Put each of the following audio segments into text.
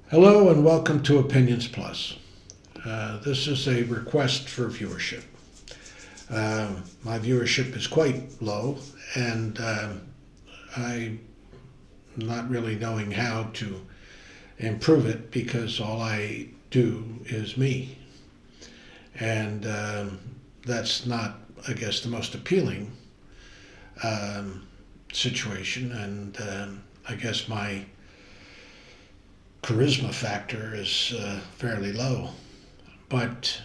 Hello and welcome to Opinions Plus. This is a request for viewership. My viewership is quite low, and I'm not really knowing how to improve it because all I do is me. And that's not, I guess, the most appealing situation. And I guess my charisma factor is fairly low. But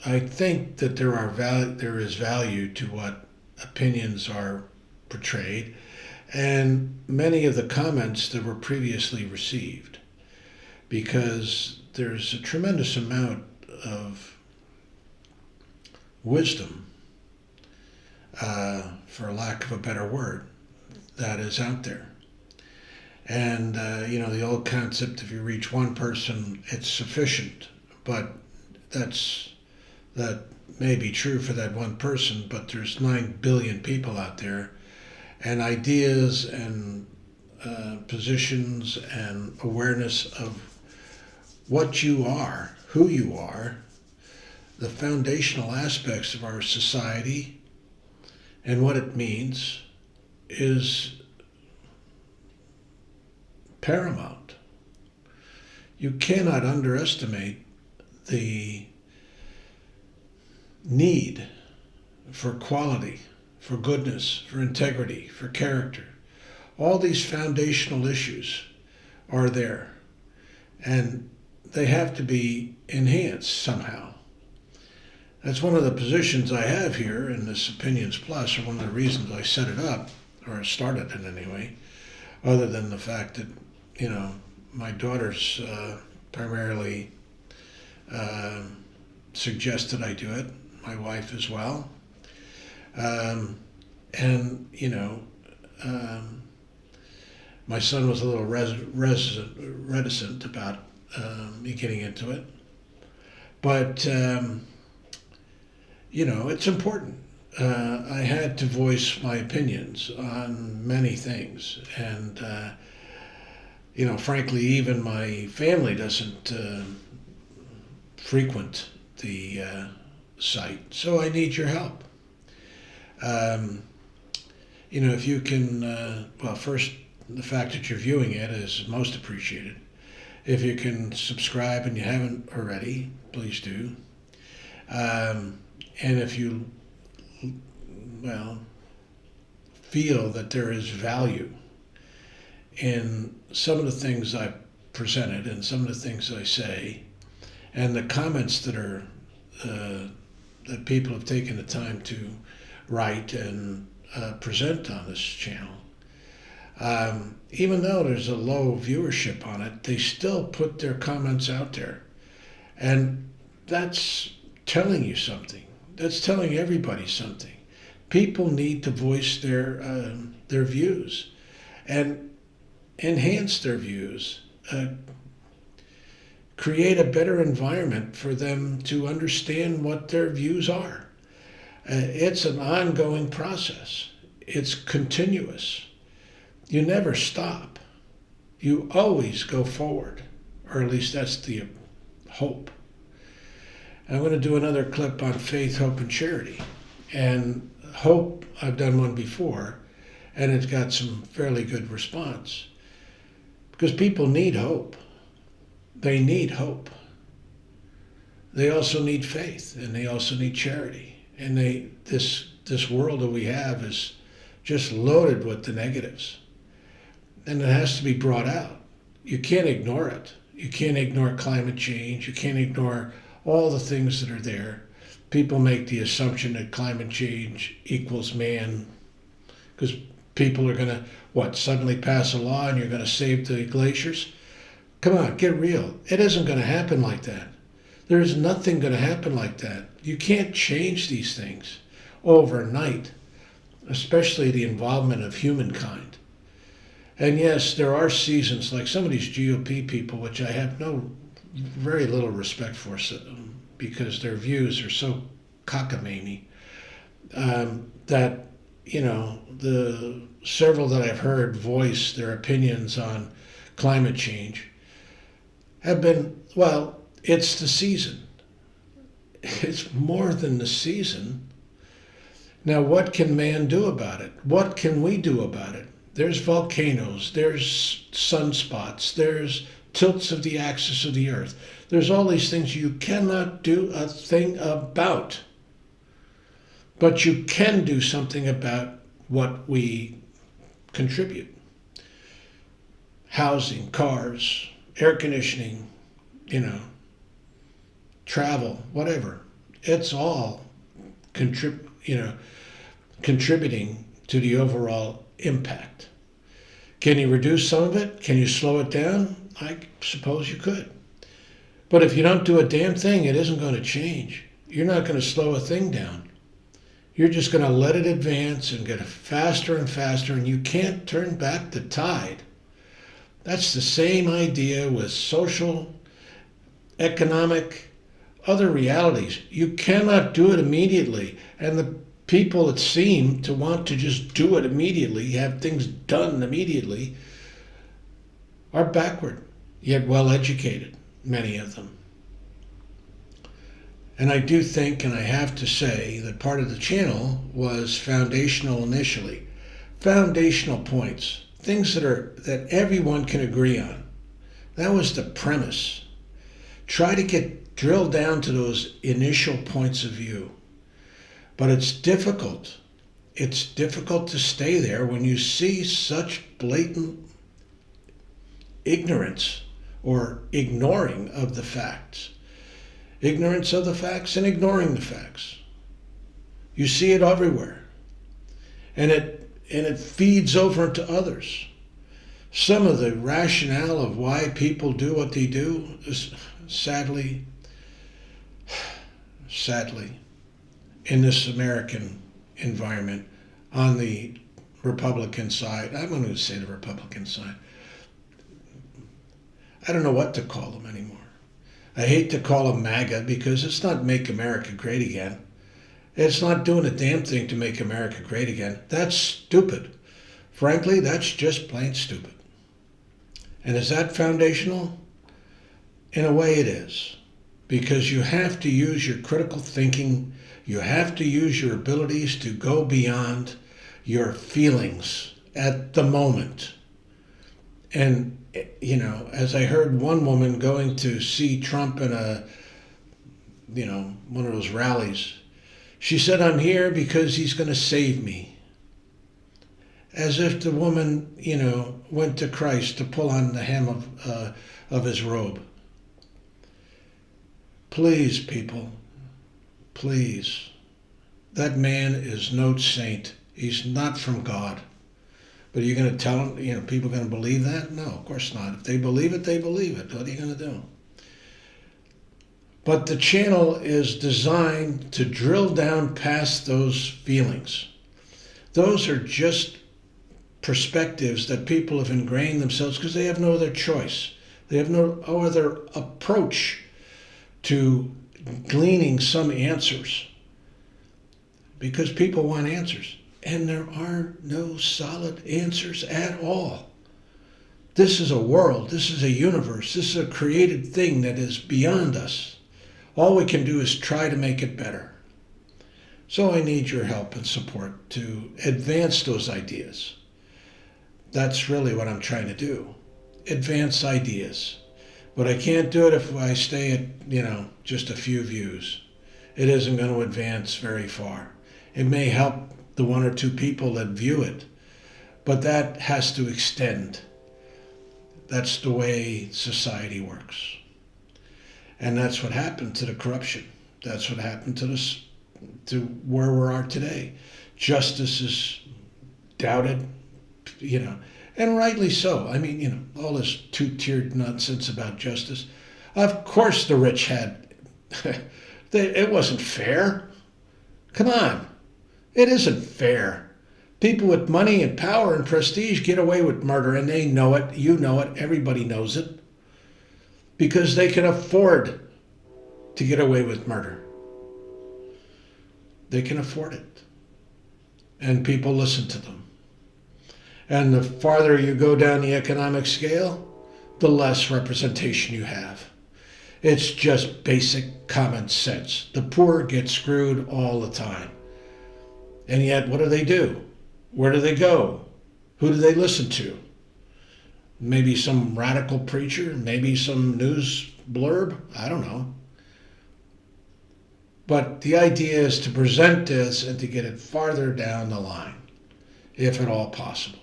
I think that there is value to what opinions are portrayed, and many of the comments that were previously received, because there's a tremendous amount of wisdom, for lack of a better word, that is out there. And the old concept: if you reach one person, it's sufficient. But that's that may be true for that one person, but there's 9 billion people out there, and ideas and positions and awareness of what you are, who you are, the foundational aspects of our society, and what it means is paramount. You cannot underestimate the need for quality, for goodness, for integrity, for character. All these foundational issues are there, and they have to be enhanced somehow. That's one of the positions I have here in this Opinions Plus, or one of the reasons I set it up, or started it anyway, other than the fact that, my daughter's primarily suggested I do it, my wife as well. And, my son was a little reticent about me getting into it. But, it's important. I had to voice my opinions on many things. And, frankly, even my family doesn't frequent the site. So I need your help. If you can, first, the fact that you're viewing it is most appreciated. If you can subscribe and you haven't already, please do. And if you, feel that there is value in some of the things I've presented and some of the things I say, and the comments that are that people have taken the time to write and present on this channel. Even though there's a low viewership on it, they still put their comments out there, and that's telling you something. That's telling everybody something. People need to voice their views and enhance their views. Create a better environment for them to understand what their views are. It's an ongoing process. It's continuous. You never stop. You always go forward, or at least that's the hope. I'm going to do another clip on faith, hope, and charity. And hope, I've done one before, and it's got some fairly good response. Because people need hope. They need hope. They also need faith, and they also need charity. And this world that we have is just loaded with the negatives. And it has to be brought out. You can't ignore it. You can't ignore climate change. You can't ignore all the things that are there. People make the assumption that climate change equals man, because people are going to, suddenly pass a law and you're going to save the glaciers? Come on, get real. It isn't going to happen like that. There is nothing going to happen like that. You can't change these things overnight, especially the involvement of humankind. And yes, there are seasons, like some of these GOP people, which I have very little respect for, because their views are so cockamamie, that, the several that I've heard voice their opinions on climate change, have been, well, it's the season. It's more than the season. Now, what can man do about it? What can we do about it? There's volcanoes, there's sunspots, there's tilts of the axis of the earth. There's all these things you cannot do a thing about. But you can do something about what we contribute. Housing, cars, air conditioning, travel, whatever. It's all contributing to the overall impact. Can you reduce some of it? Can you slow it down? I suppose you could. But if you don't do a damn thing, it isn't going to change. You're not going to slow a thing down. You're just going to let it advance and get faster and faster, and you can't turn back the tide. That's the same idea with social, economic, other realities. You cannot do it immediately. And the people that seem to want to just do it immediately, have things done immediately, are backward, yet well educated, many of them. And I do think, and I have to say, that part of the channel was foundational initially. Foundational points, things that everyone can agree on. That was the premise. Try to get drilled down to those initial points of view. But it's difficult. It's difficult to stay there when you see such blatant ignorance or ignoring of the facts. Ignorance of the facts and ignoring the facts. You see it everywhere. And it feeds over into others. Some of the rationale of why people do what they do is sadly, in this American environment, on the Republican side, I'm going to say the Republican side, I don't know what to call them anymore. I hate to call them MAGA because it's not Make America Great Again. It's not doing a damn thing to make America great again. That's stupid. Frankly, that's just plain stupid. And is that foundational? In a way it is. Because you have to use your critical thinking. You have to use your abilities to go beyond your feelings at the moment. And, as I heard one woman going to see Trump in one of those rallies, she said, "I'm here because he's going to save me." As if the woman, went to Christ to pull on the hem of his robe. Please, people, please. That man is no saint. He's not from God. But are you going to tell them, people are going to believe that? No, of course not. If they believe it, they believe it. What are you going to do? But the channel is designed to drill down past those feelings. Those are just perspectives that people have ingrained themselves because they have no other choice. They have no other approach to gleaning some answers. Because people want answers. And there are no solid answers at all. This is a world, this is a universe, this is a created thing that is beyond us. All we can do is try to make it better. So I need your help and support to advance those ideas. That's really what I'm trying to do. Advance ideas. But I can't do it if I stay at, just a few views. It isn't going to advance very far. It may help the one or two people that view it, but that has to extend. That's the way society works. And that's what happened to the corruption. That's what happened to where we are today. Justice is doubted, and rightly so. I mean, all this two-tiered nonsense about justice. Of course the rich had, it wasn't fair. Come on. It isn't fair. People with money and power and prestige get away with murder, and they know it. You know it. Everybody knows it. Because they can afford to get away with murder. They can afford it. And people listen to them. And the farther you go down the economic scale, the less representation you have. It's just basic common sense. The poor get screwed all the time. And yet, what do? Where do they go? Who do they listen to? Maybe some radical preacher, maybe some news blurb, I don't know. But the idea is to present this and to get it farther down the line, if at all possible.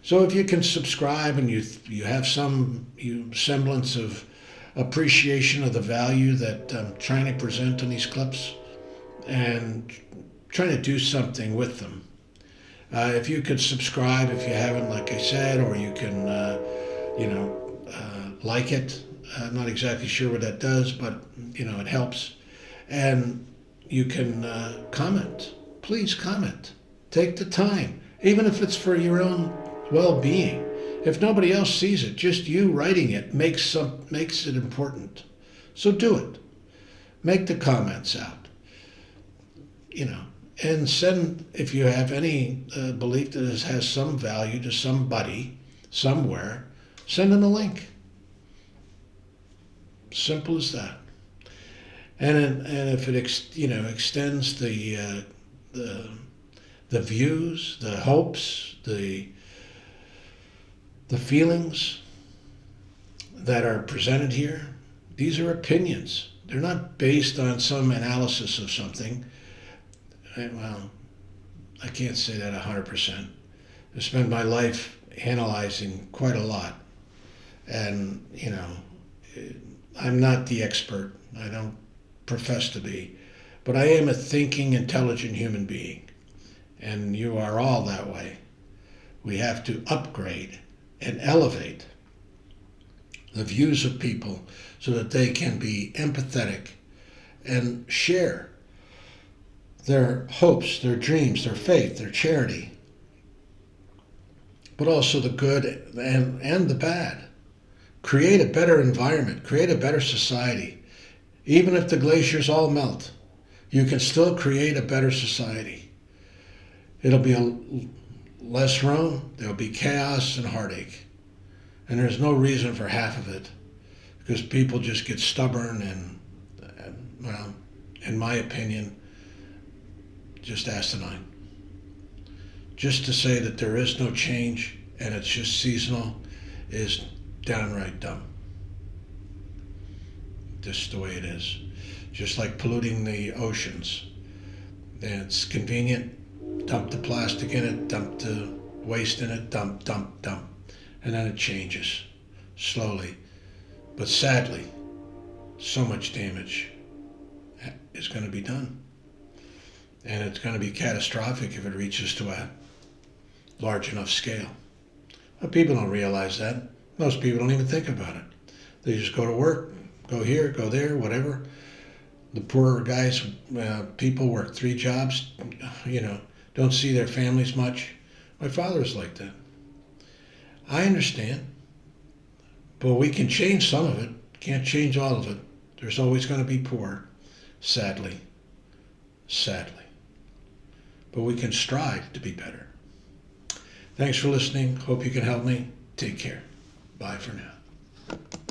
So if you can subscribe and you have some semblance of appreciation of the value that I'm trying to present in these clips and trying to do something with them. If you could subscribe, if you haven't, like I said, or you can, like it. I'm not exactly sure what that does, but it helps. And you can comment. Please comment. Take the time, even if it's for your own well-being. If nobody else sees it, just you writing it makes it important. So do it. Make the comments out. And send, if you have any belief that it has some value to somebody, somewhere, send them a link. Simple as that. And if it extends the views, the hopes, the feelings that are presented here, these are opinions. They're not based on some analysis of something. Well, I can't say that 100%. I spend my life analyzing quite a lot. And, I'm not the expert. I don't profess to be. But I am a thinking, intelligent human being. And you are all that way. We have to upgrade and elevate the views of people so that they can be empathetic and share their hopes, their dreams, their faith, their charity, but also the good and the bad. Create a better environment, create a better society. Even if the glaciers all melt, you can still create a better society. It'll be less Rome, there'll be chaos and heartache. And there's no reason for half of it, because people just get stubborn and well, in my opinion, just asinine. Just to say that there is no change and it's just seasonal is downright dumb. Just the way it is. Just like polluting the oceans. And it's convenient. Dump the plastic in it, dump the waste in it, dump. And then it changes slowly. But sadly, so much damage is going to be done. And it's going to be catastrophic if it reaches to a large enough scale. But people don't realize that. Most people don't even think about it. They just go to work, go here, go there, whatever. The poorer guys, people work 3 jobs, don't see their families much. My father was like that. I understand. But we can change some of it. Can't change all of it. There's always going to be poor, sadly. But we can strive to be better. Thanks for listening. Hope you can help me. Take care. Bye for now.